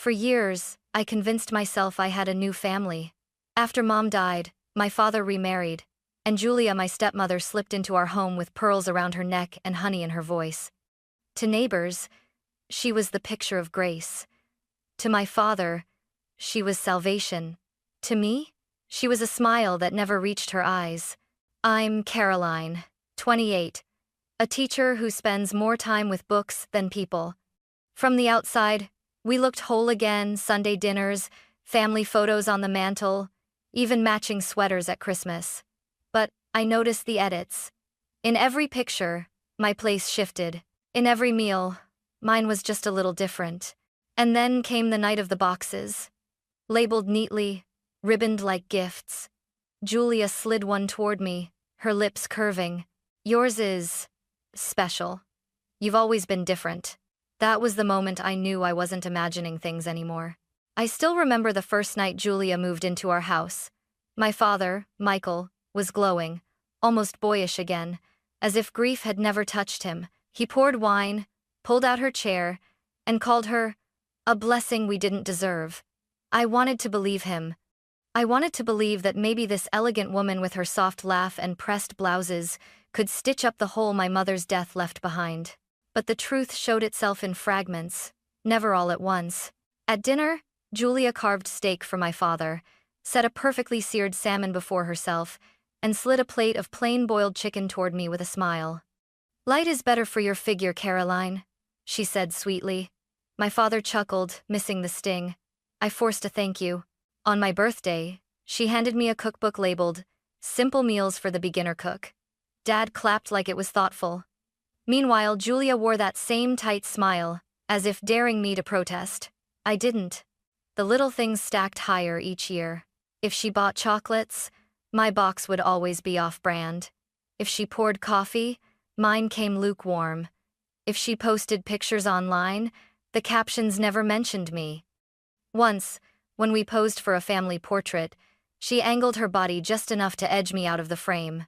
For years, I convinced myself I had a new family. After Mom died, my father remarried, and Julia, my stepmother, slipped into our home with pearls around her neck and honey in her voice. To neighbors, she was the picture of grace. To my father, she was salvation. To me, she was a smile that never reached her eyes. I'm Caroline, 28, a teacher who spends more time with books than people. From the outside, we looked whole again: Sunday dinners, family photos on the mantle, even matching sweaters at Christmas. But I noticed the edits. In every picture, my place shifted. In every meal, mine was just a little different. And then came the night of the boxes. Labeled neatly, ribboned like gifts. Julia slid one toward me, her lips curving. Yours is special. You've always been different. That was the moment I knew I wasn't imagining things anymore. I still remember the first night Julia moved into our house. My father, Michael, was glowing, almost boyish again, as if grief had never touched him. He poured wine, pulled out her chair, and called her a blessing we didn't deserve. I wanted to believe him. I wanted to believe that maybe this elegant woman with her soft laugh and pressed blouses could stitch up the hole my mother's death left behind. But the truth showed itself in fragments, never all at once. At dinner, Julia carved steak for my father, set a perfectly seared salmon before herself, and slid a plate of plain boiled chicken toward me with a smile. "Light is better for your figure, Caroline," she said sweetly. My father chuckled, missing the sting. I forced a thank you. On my birthday, she handed me a cookbook labeled "Simple Meals for the Beginner Cook." Dad clapped like it was thoughtful. Meanwhile, Julia wore that same tight smile, as if daring me to protest. I didn't. The little things stacked higher each year. If she bought chocolates, my box would always be off-brand. If she poured coffee, mine came lukewarm. If she posted pictures online, the captions never mentioned me. Once, when we posed for a family portrait, she angled her body just enough to edge me out of the frame.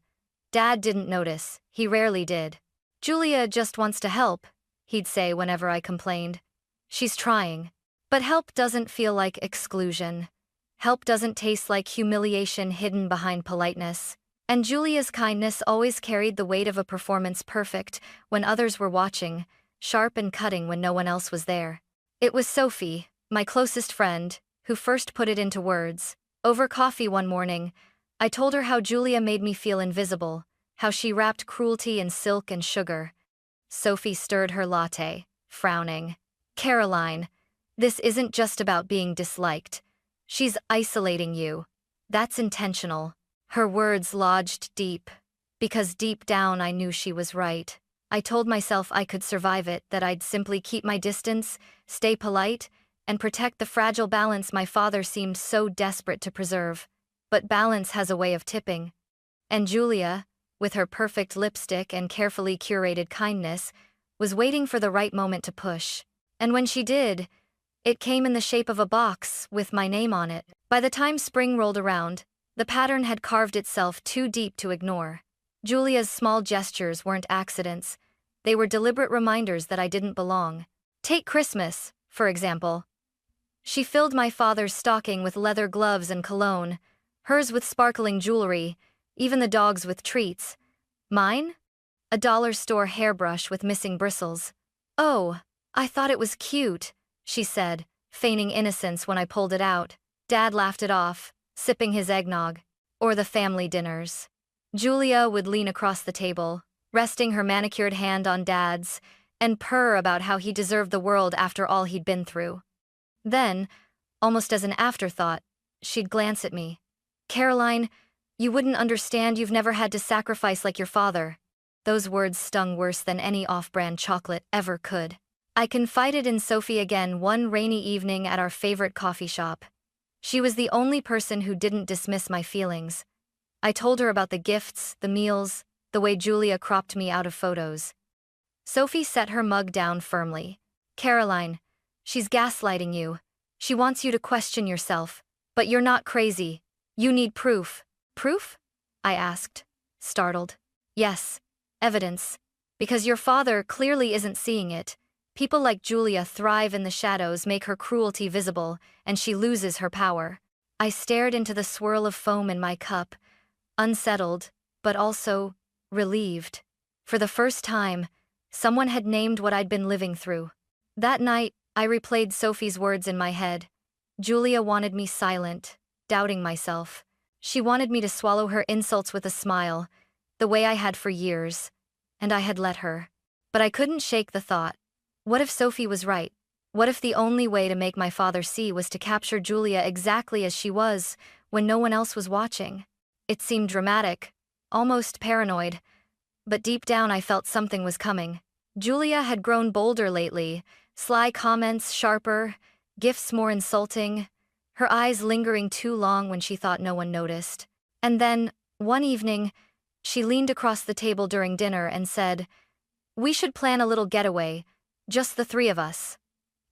Dad didn't notice, he rarely did. "Julia just wants to help," he'd say whenever I complained. "She's trying." But help doesn't feel like exclusion. Help doesn't taste like humiliation hidden behind politeness. And Julia's kindness always carried the weight of a performance, perfect when others were watching, sharp and cutting when no one else was there. It was Sophie, my closest friend, who first put it into words. Over coffee one morning, I told her how Julia made me feel invisible, how she wrapped cruelty in silk and sugar. Sophie stirred her latte, frowning. "Caroline, this isn't just about being disliked. She's isolating you. That's intentional." Her words lodged deep, because deep down I knew she was right. I told myself I could survive it, that I'd simply keep my distance, stay polite, and protect the fragile balance my father seemed so desperate to preserve. But balance has a way of tipping. And Julia, with her perfect lipstick and carefully curated kindness, was waiting for the right moment to push. And when she did, it came in the shape of a box with my name on it. By the time spring rolled around, the pattern had carved itself too deep to ignore. Julia's small gestures weren't accidents. They were deliberate reminders that I didn't belong. Take Christmas, for example. She filled my father's stocking with leather gloves and cologne, hers with sparkling jewelry, even the dog's with treats. Mine? A dollar store hairbrush with missing bristles. "Oh, I thought it was cute," she said, feigning innocence when I pulled it out. Dad laughed it off, sipping his eggnog. Or the family dinners. Julia would lean across the table, resting her manicured hand on Dad's, and purr about how he deserved the world after all he'd been through. Then, almost as an afterthought, she'd glance at me. "Caroline, you wouldn't understand. You've never had to sacrifice like your father." Those words stung worse than any off-brand chocolate ever could. I confided in Sophie again one rainy evening at our favorite coffee shop. She was the only person who didn't dismiss my feelings. I told her about the gifts, the meals, the way Julia cropped me out of photos. Sophie set her mug down firmly. "Caroline, she's gaslighting you. She wants you to question yourself. But you're not crazy. You need proof." "Proof?" I asked, startled. "Yes, evidence. Because your father clearly isn't seeing it. People like Julia thrive in the shadows, make her cruelty visible, and she loses her power. I stared into the swirl of foam in my cup, unsettled, but also relieved. For the first time, someone had named what I'd been living through. That night, I replayed Sophie's words in my head. Julia wanted me silent, doubting myself. She wanted me to swallow her insults with a smile, the way I had for years, and I had let her. But I couldn't shake the thought. What if Sophie was right? What if the only way to make my father see was to capture Julia exactly as she was, when no one else was watching? It seemed dramatic, almost paranoid, but deep down I felt something was coming. Julia had grown bolder lately, sly comments sharper, gifts more insulting, her eyes lingering too long when she thought no one noticed. And then, one evening, she leaned across the table during dinner and said, "We should plan a little getaway, just the three of us.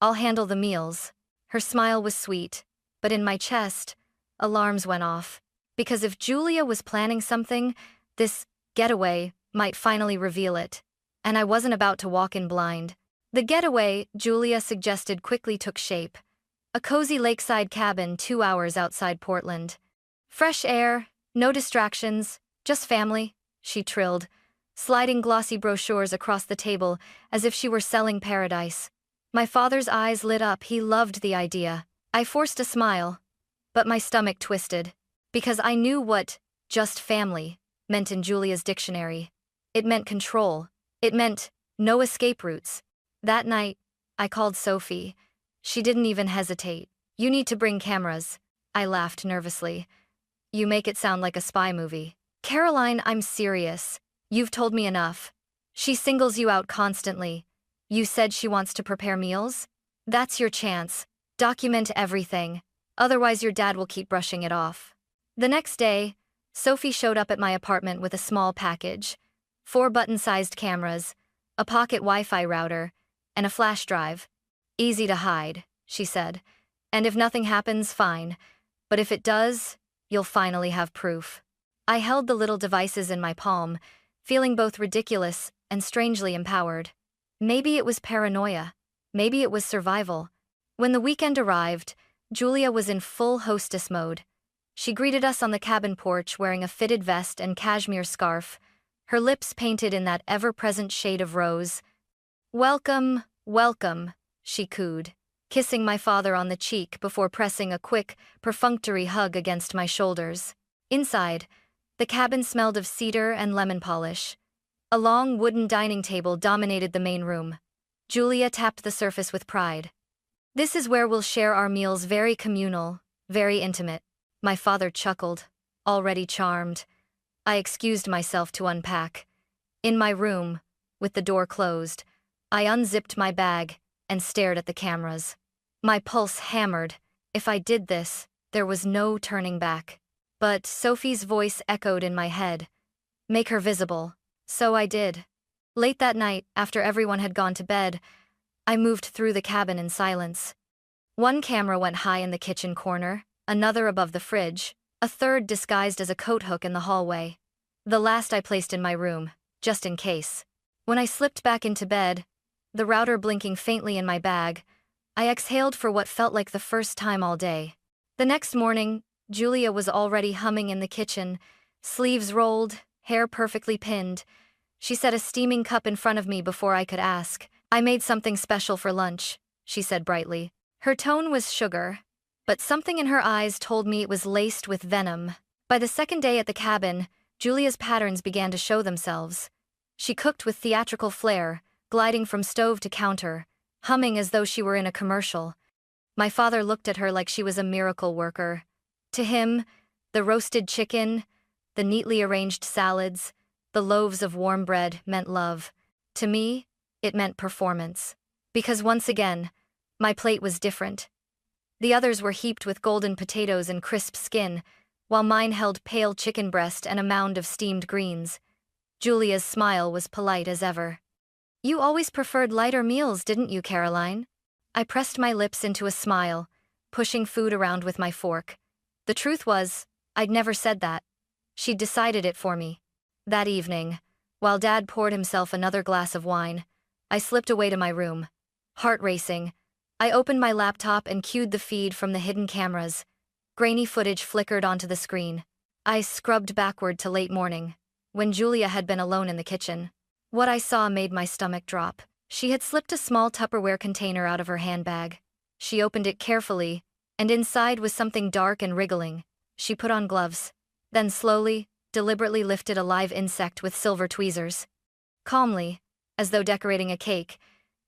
I'll handle the meals." Her smile was sweet, but in my chest, alarms went off. Because if Julia was planning something, this getaway might finally reveal it. And I wasn't about to walk in blind. The getaway, Julia suggested, quickly took shape. A cozy lakeside cabin 2 hours outside Portland. Fresh air, no distractions, just family, she trilled, sliding glossy brochures across the table as if she were selling paradise. My father's eyes lit up. He loved the idea. I forced a smile, but my stomach twisted, because I knew what just family meant in Julia's dictionary. It meant control. It meant no escape routes. That night, I called Sophie. She didn't even hesitate. "You need to bring cameras." I laughed nervously. "You make it sound like a spy movie." "Caroline, I'm serious. You've told me enough. She singles you out constantly. You said she wants to prepare meals? That's your chance. Document everything. Otherwise your dad will keep brushing it off." The next day, Sophie showed up at my apartment with a small package. 4 button-sized cameras, a pocket Wi-Fi router, and a flash drive. "Easy to hide," she said. "And if nothing happens, fine. But if it does, you'll finally have proof." I held the little devices in my palm, feeling both ridiculous and strangely empowered. Maybe it was paranoia. Maybe it was survival. When the weekend arrived, Julia was in full hostess mode. She greeted us on the cabin porch wearing a fitted vest and cashmere scarf, her lips painted in that ever-present shade of rose. "Welcome, welcome," she cooed, kissing my father on the cheek before pressing a quick, perfunctory hug against my shoulders. Inside, the cabin smelled of cedar and lemon polish. A long wooden dining table dominated the main room. Julia tapped the surface with pride. "This is where we'll share our meals, very communal, very intimate." My father chuckled, already charmed. I excused myself to unpack. In my room, with the door closed, I unzipped my bag and stared at the cameras. My pulse hammered. If I did this, there was no turning back. But Sophie's voice echoed in my head. "Make her visible." So I did. Late that night, after everyone had gone to bed, I moved through the cabin in silence. One camera went high in the kitchen corner, another above the fridge, a third disguised as a coat hook in the hallway. The last I placed in my room, just in case. When I slipped back into bed, the router blinking faintly in my bag, I exhaled for what felt like the first time all day. The next morning, Julia was already humming in the kitchen, sleeves rolled, hair perfectly pinned. She set a steaming cup in front of me before I could ask. "I made something special for lunch," she said brightly. Her tone was sugar, but something in her eyes told me it was laced with venom. By the second day at the cabin, Julia's patterns began to show themselves. She cooked with theatrical flair, gliding from stove to counter, humming as though she were in a commercial. My father looked at her like she was a miracle worker. To him, the roasted chicken, the neatly arranged salads, the loaves of warm bread meant love. To me, it meant performance. Because once again, my plate was different. The others were heaped with golden potatoes and crisp skin, while mine held pale chicken breast and a mound of steamed greens. Julia's smile was polite as ever. "You always preferred lighter meals, didn't you, Caroline?" I pressed my lips into a smile, pushing food around with my fork. The truth was, I'd never said that. She'd decided it for me. That evening, while Dad poured himself another glass of wine, I slipped away to my room. Heart racing, I opened my laptop and cued the feed from the hidden cameras. Grainy footage flickered onto the screen. I scrubbed backward to late morning, when Julia had been alone in the kitchen. What I saw made my stomach drop. She had slipped a small Tupperware container out of her handbag. She opened it carefully, and inside was something dark and wriggling. She put on gloves, then slowly, deliberately lifted a live insect with silver tweezers. Calmly, as though decorating a cake,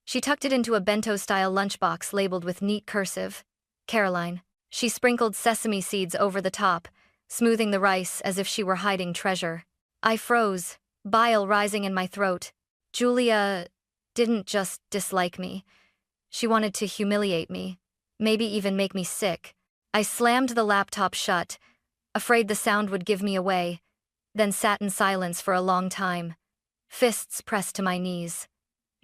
she tucked it into a bento-style lunchbox labeled with neat cursive. Caroline. She sprinkled sesame seeds over the top, smoothing the rice as if she were hiding treasure. I froze, bile rising in my throat. Julia didn't just dislike me. She wanted to humiliate me, maybe even make me sick. I slammed the laptop shut, afraid the sound would give me away, then sat in silence for a long time, fists pressed to my knees.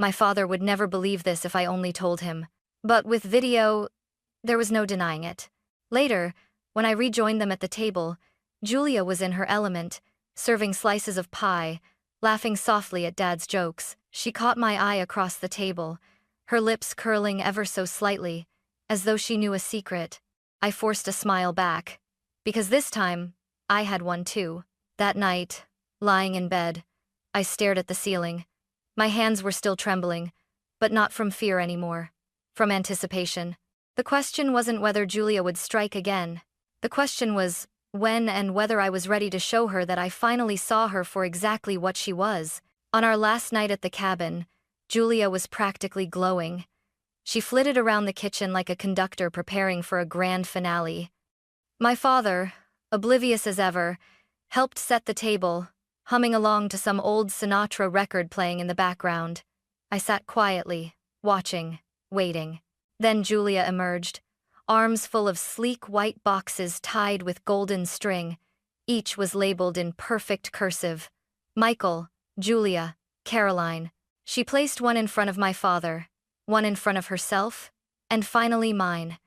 My father would never believe this if I only told him. But with video, there was no denying it. Later, when I rejoined them at the table, Julia was in her element, serving slices of pie, laughing softly at Dad's jokes. She caught my eye across the table, her lips curling ever so slightly, as though she knew a secret. I forced a smile back, because this time, I had one too. That night, lying in bed, I stared at the ceiling. My hands were still trembling, but not from fear anymore, from anticipation. The question wasn't whether Julia would strike again. The question was when and whether I was ready to show her that I finally saw her for exactly what she was. On our last night at the cabin, Julia was practically glowing. She flitted around the kitchen like a conductor preparing for a grand finale. My father, oblivious as ever, helped set the table, humming along to some old Sinatra record playing in the background. I sat quietly, watching, waiting. Then Julia emerged, arms full of sleek white boxes tied with golden string. Each was labeled in perfect cursive. Michael, Julia, Caroline. She placed one in front of my father, one in front of herself, and finally mine.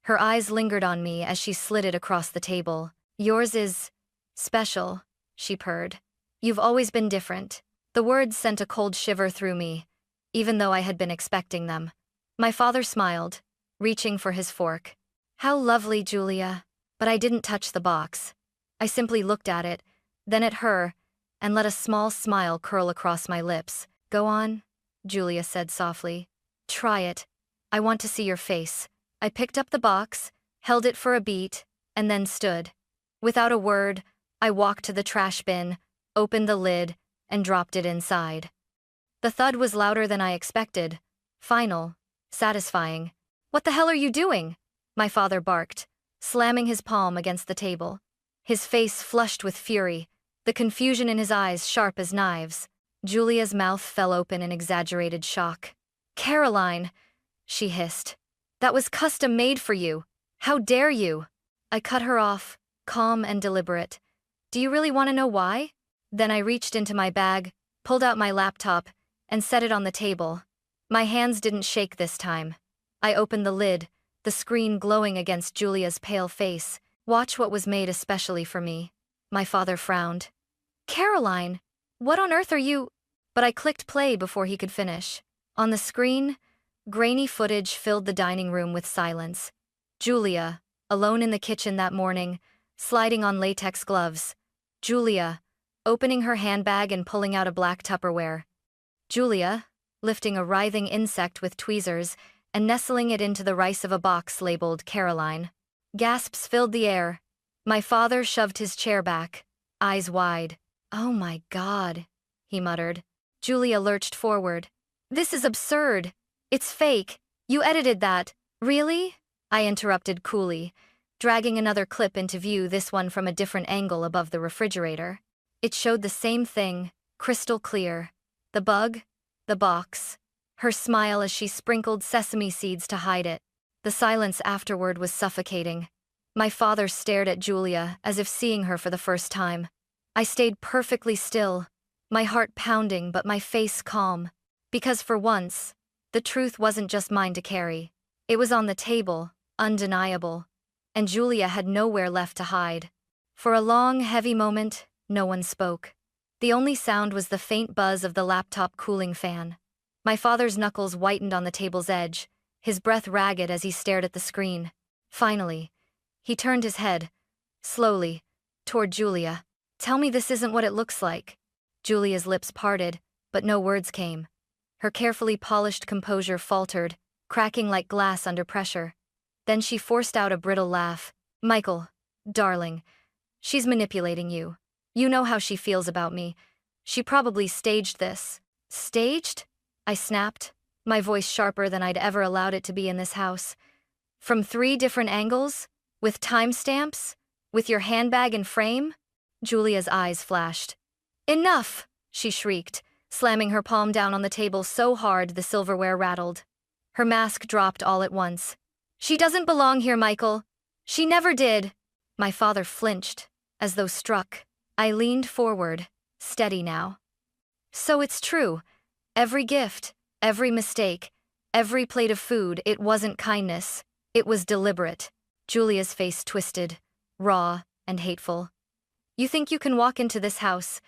Her eyes lingered on me as she slid it across the table. Yours is special, she purred. You've always been different. The words sent a cold shiver through me, even though I had been expecting them. My father smiled, reaching for his fork. How lovely, Julia. But I didn't touch the box. I simply looked at it, then at her, and let a small smile curl across my lips. Go on, Julia said softly. Try it. I want to see your face. I picked up the box, held it for a beat, and then stood. Without a word, I walked to the trash bin, opened the lid, and dropped it inside. The thud was louder than I expected. Final, satisfying. What the hell are you doing? My father barked, slamming his palm against the table. His face flushed with fury, the confusion in his eyes sharp as knives. Julia's mouth fell open in exaggerated shock. Caroline, she hissed. That was custom made for you. How dare you? I cut her off, calm and deliberate. Do you really want to know why? Then I reached into my bag, pulled out my laptop, and set it on the table. My hands didn't shake this time. I opened the lid, the screen glowing against Julia's pale face. Watch what was made especially for me. My father frowned. Caroline, what on earth are you? But I clicked play before he could finish. On the screen, grainy footage filled the dining room with silence. Julia, alone in the kitchen that morning, sliding on latex gloves. Julia, opening her handbag and pulling out a black Tupperware. Julia, lifting a writhing insect with tweezers and nestling it into the rice of a box labeled Caroline. Gasps filled the air. My father shoved his chair back, eyes wide. Oh my God, he muttered. Julia lurched forward. This is absurd. It's fake. You edited that. Really? I interrupted coolly, dragging another clip into view, this one from a different angle above the refrigerator. It showed the same thing, crystal clear. The bug, the box, her smile as she sprinkled sesame seeds to hide it. The silence afterward was suffocating. My father stared at Julia as if seeing her for the first time. I stayed perfectly still, my heart pounding but my face calm. Because for once, the truth wasn't just mine to carry. It was on the table, undeniable, and Julia had nowhere left to hide. For a long, heavy moment, no one spoke. The only sound was the faint buzz of the laptop cooling fan. My father's knuckles whitened on the table's edge, his breath ragged as he stared at the screen. Finally, he turned his head, slowly, toward Julia. "Tell me this isn't what it looks like." Julia's lips parted, but no words came. Her carefully polished composure faltered, cracking like glass under pressure. Then she forced out a brittle laugh. "Michael, darling, she's manipulating you. You know how she feels about me. She probably staged this." "Staged?" I snapped, my voice sharper than I'd ever allowed it to be in this house. "From 3 different angles? With timestamps? With your handbag and frame?" Julia's eyes flashed. "Enough!" she shrieked, slamming her palm down on the table so hard the silverware rattled. Her mask dropped all at once. "She doesn't belong here, Michael. She never did." My father flinched, as though struck. I leaned forward, steady now. "So it's true. Every gift, every mistake, every plate of food, it wasn't kindness. It was deliberate." Julia's face twisted, raw and hateful. "You think you can walk into this house,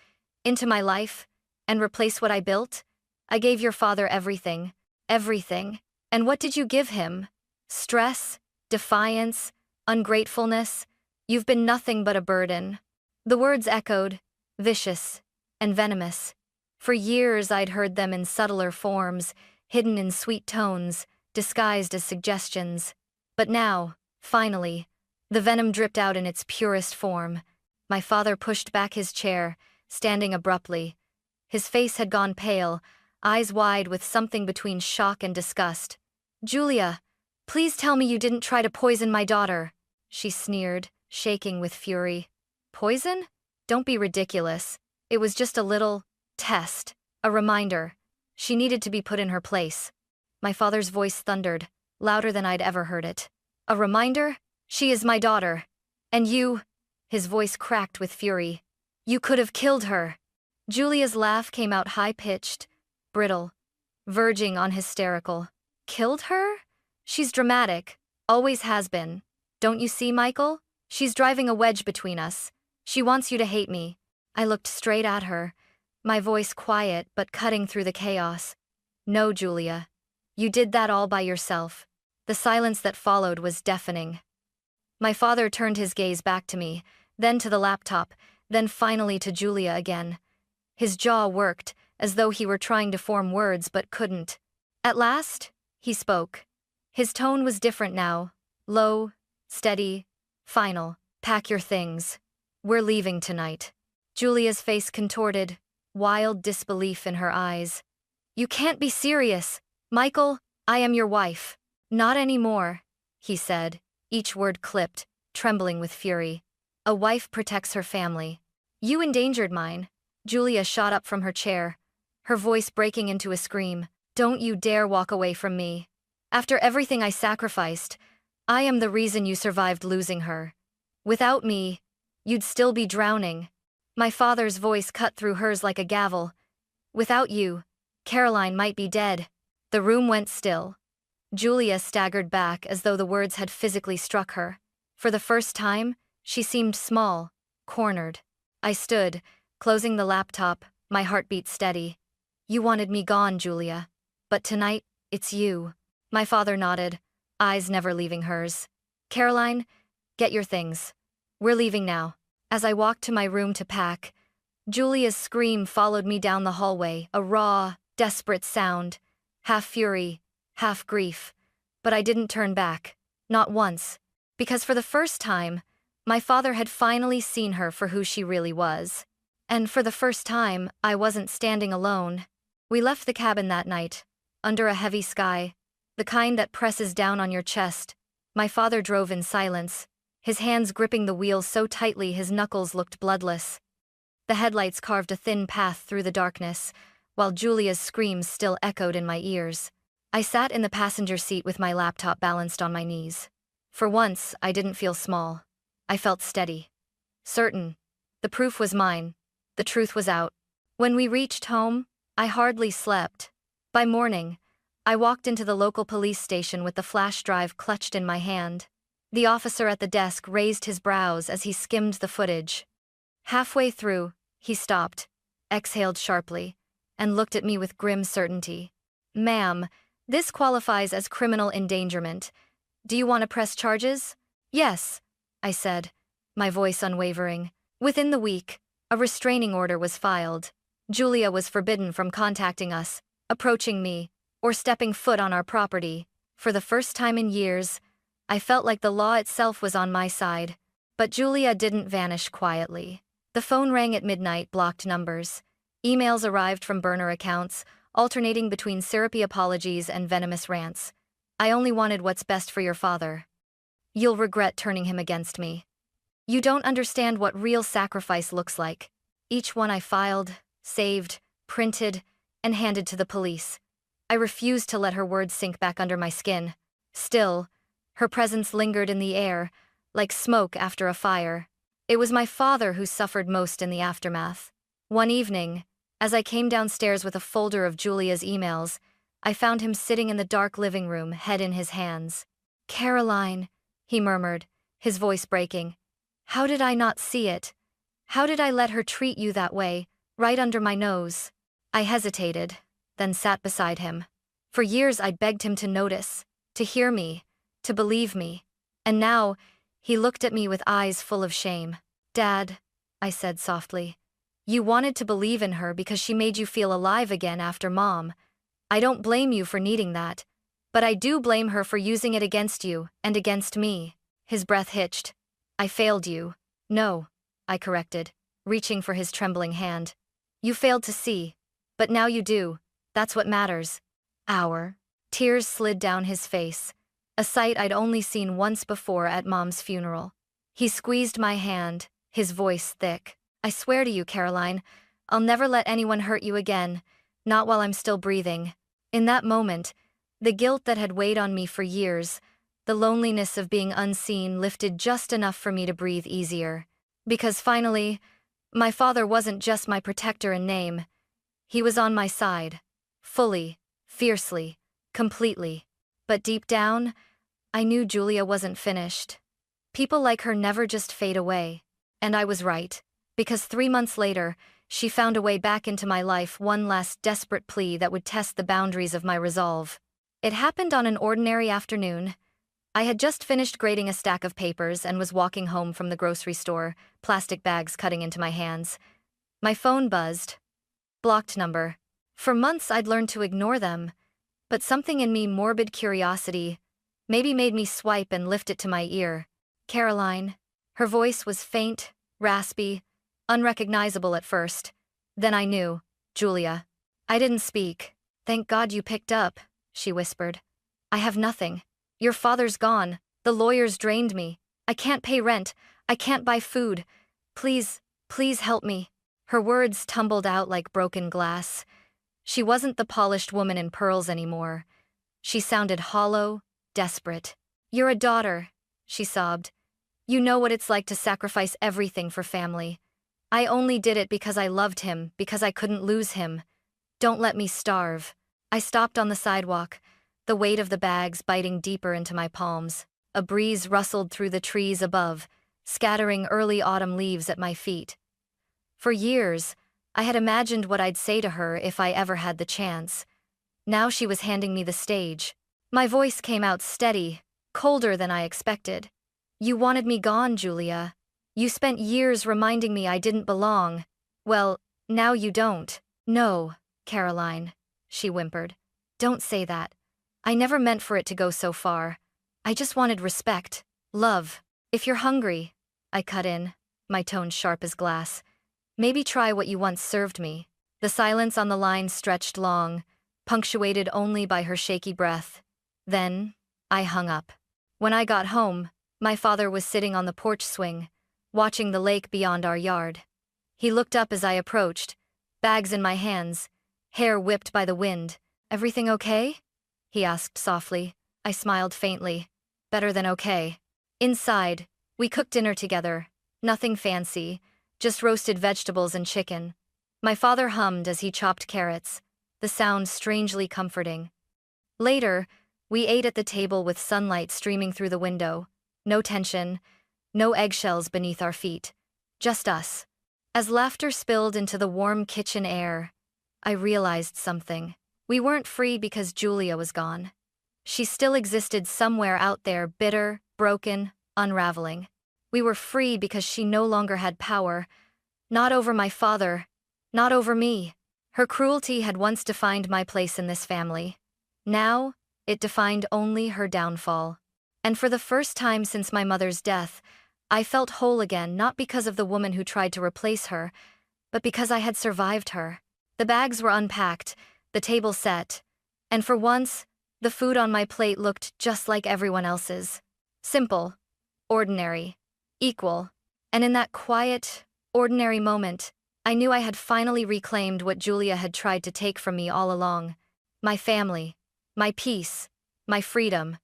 into my life, and replace what I built? I gave your father everything, everything. And what did you give him? Stress, defiance, ungratefulness. You've been nothing but a burden." The words echoed, vicious and venomous. For years I'd heard them in subtler forms, hidden in sweet tones, disguised as suggestions. But now, finally, the venom dripped out in its purest form. My father pushed back his chair, standing abruptly. His face had gone pale, eyes wide with something between shock and disgust. "Julia, please tell me you didn't try to poison my daughter," she sneered, shaking with fury. "Poison? Don't be ridiculous. It was just a little test, a reminder. She needed to be put in her place." My father's voice thundered, louder than I'd ever heard it. "A reminder? She is my daughter. And you—" his voice cracked with fury. "You could have killed her." Julia's laugh came out high-pitched, brittle, verging on hysterical. "Killed her? She's dramatic, always has been. Don't you see, Michael? She's driving a wedge between us. She wants you to hate me." I looked straight at her, my voice quiet but cutting through the chaos. "No, Julia. You did that all by yourself." The silence that followed was deafening. My father turned his gaze back to me, then to the laptop, then finally to Julia again. His jaw worked, as though he were trying to form words but couldn't. At last, he spoke. His tone was different now, low, steady, final. "Pack your things. We're leaving tonight." Julia's face contorted, wild disbelief in her eyes. "You can't be serious. Michael, I am your wife." "Not anymore," he said, each word clipped, trembling with fury. "A wife protects her family. You endangered mine." Julia shot up from her chair, her voice breaking into a scream. "Don't you dare walk away from me. After everything I sacrificed, I am the reason you survived losing her. Without me, you'd still be drowning." My father's voice cut through hers like a gavel. "Without you, Caroline might be dead." The room went still. Julia staggered back as though the words had physically struck her. For the first time, she seemed small, cornered. I stood, closing the laptop, my heartbeat steady. "You wanted me gone, Julia. But tonight, it's you." My father nodded, eyes never leaving hers. "Caroline, get your things. We're leaving now." As I walked to my room to pack, Julia's scream followed me down the hallway, a raw, desperate sound, half fury, half grief. But I didn't turn back, not once, because for the first time, my father had finally seen her for who she really was. And for the first time, I wasn't standing alone. We left the cabin that night, under a heavy sky, the kind that presses down on your chest. My father drove in silence, his hands gripping the wheel so tightly his knuckles looked bloodless. The headlights carved a thin path through the darkness, while Julia's screams still echoed in my ears. I sat in the passenger seat with my laptop balanced on my knees. For once, I didn't feel small. I felt steady. Certain. The proof was mine. The truth was out. When we reached home, I hardly slept. By morning, I walked into the local police station with the flash drive clutched in my hand. The officer at the desk raised his brows as he skimmed the footage. Halfway through, he stopped, exhaled sharply, and looked at me with grim certainty. Ma'am, this qualifies as criminal endangerment. Do you want to press charges? Yes, I said, my voice unwavering. Within the week, a restraining order was filed. Julia was forbidden from contacting us, approaching me, or stepping foot on our property. For the first time in years, I felt like the law itself was on my side. But Julia didn't vanish quietly. The phone rang at midnight, blocked numbers. Emails arrived from burner accounts, alternating between syrupy apologies and venomous rants. I only wanted what's best for your father. You'll regret turning him against me. You don't understand what real sacrifice looks like. Each one I filed, saved, printed, and handed to the police. I refused to let her words sink back under my skin. Still, her presence lingered in the air, like smoke after a fire. It was my father who suffered most in the aftermath. One evening, as I came downstairs with a folder of Julia's emails, I found him sitting in the dark living room, head in his hands. "Caroline," he murmured, his voice breaking. "How did I not see it? How did I let her treat you that way, right under my nose?" I hesitated, then sat beside him. For years I'd begged him to notice, to hear me, to believe me. And now, he looked at me with eyes full of shame. "Dad," I said softly, "you wanted to believe in her because she made you feel alive again after Mom. I don't blame you for needing that, but I do blame her for using it against you and against me." His breath hitched. "I failed you." "No," I corrected, reaching for his trembling hand. "You failed to see, but now you do. That's what matters." Tears slid down his face, a sight I'd only seen once before at Mom's funeral. He squeezed my hand, his voice thick. "I swear to you, Caroline, I'll never let anyone hurt you again, not while I'm still breathing." In that moment, the guilt that had weighed on me for years, the loneliness of being unseen, lifted just enough for me to breathe easier. Because finally, my father wasn't just my protector in name. He was on my side. Fully, fiercely, completely. But deep down, I knew Julia wasn't finished. People like her never just fade away. And I was right. Because 3 months later, she found a way back into my life, one last desperate plea that would test the boundaries of my resolve. It happened on an ordinary afternoon. I had just finished grading a stack of papers and was walking home from the grocery store, plastic bags cutting into my hands. My phone buzzed. Blocked number. For months I'd learned to ignore them, but something in me, morbid curiosity, maybe made me swipe and lift it to my ear. "Caroline." Her voice was faint, raspy, unrecognizable at first. Then I knew. "Julia." I didn't speak. "Thank God you picked up," she whispered. "I have nothing. Your father's gone. The lawyers drained me. I can't pay rent. I can't buy food. Please, please help me." Her words tumbled out like broken glass. She wasn't the polished woman in pearls anymore. She sounded hollow, desperate. "You're a daughter," she sobbed. "You know what it's like to sacrifice everything for family. I only did it because I loved him, because I couldn't lose him. Don't let me starve." I stopped on the sidewalk, the weight of the bags biting deeper into my palms. A breeze rustled through the trees above, scattering early autumn leaves at my feet. For years, I had imagined what I'd say to her if I ever had the chance. Now she was handing me the stage. My voice came out steady, colder than I expected. "You wanted me gone, Julia. You spent years reminding me I didn't belong. Well, now you don't." "No, Caroline," she whimpered. "Don't say that. I never meant for it to go so far. I just wanted respect, love. If you're hungry," I cut in, my tone sharp as glass, "maybe try what you once served me." The silence on the line stretched long, punctuated only by her shaky breath. Then, I hung up. When I got home, my father was sitting on the porch swing, watching the lake beyond our yard. He looked up as I approached, bags in my hands, hair whipped by the wind. "Everything okay?" he asked softly. I smiled faintly. "Better than okay." Inside, we cooked dinner together. Nothing fancy, just roasted vegetables and chicken. My father hummed as he chopped carrots, the sound strangely comforting. Later, we ate at the table with sunlight streaming through the window. No tension, no eggshells beneath our feet. Just us. As laughter spilled into the warm kitchen air, I realized something. We weren't free because Julia was gone. She still existed somewhere out there, bitter, broken, unraveling. We were free because she no longer had power, not over my father, not over me. Her cruelty had once defined my place in this family. Now, it defined only her downfall. And for the first time since my mother's death, I felt whole again, not because of the woman who tried to replace her, but because I had survived her. The bags were unpacked, the table set, and for once, the food on my plate looked just like everyone else's. Simple, ordinary, equal. And in that quiet, ordinary moment, I knew I had finally reclaimed what Julia had tried to take from me all along. My family, my peace, my freedom.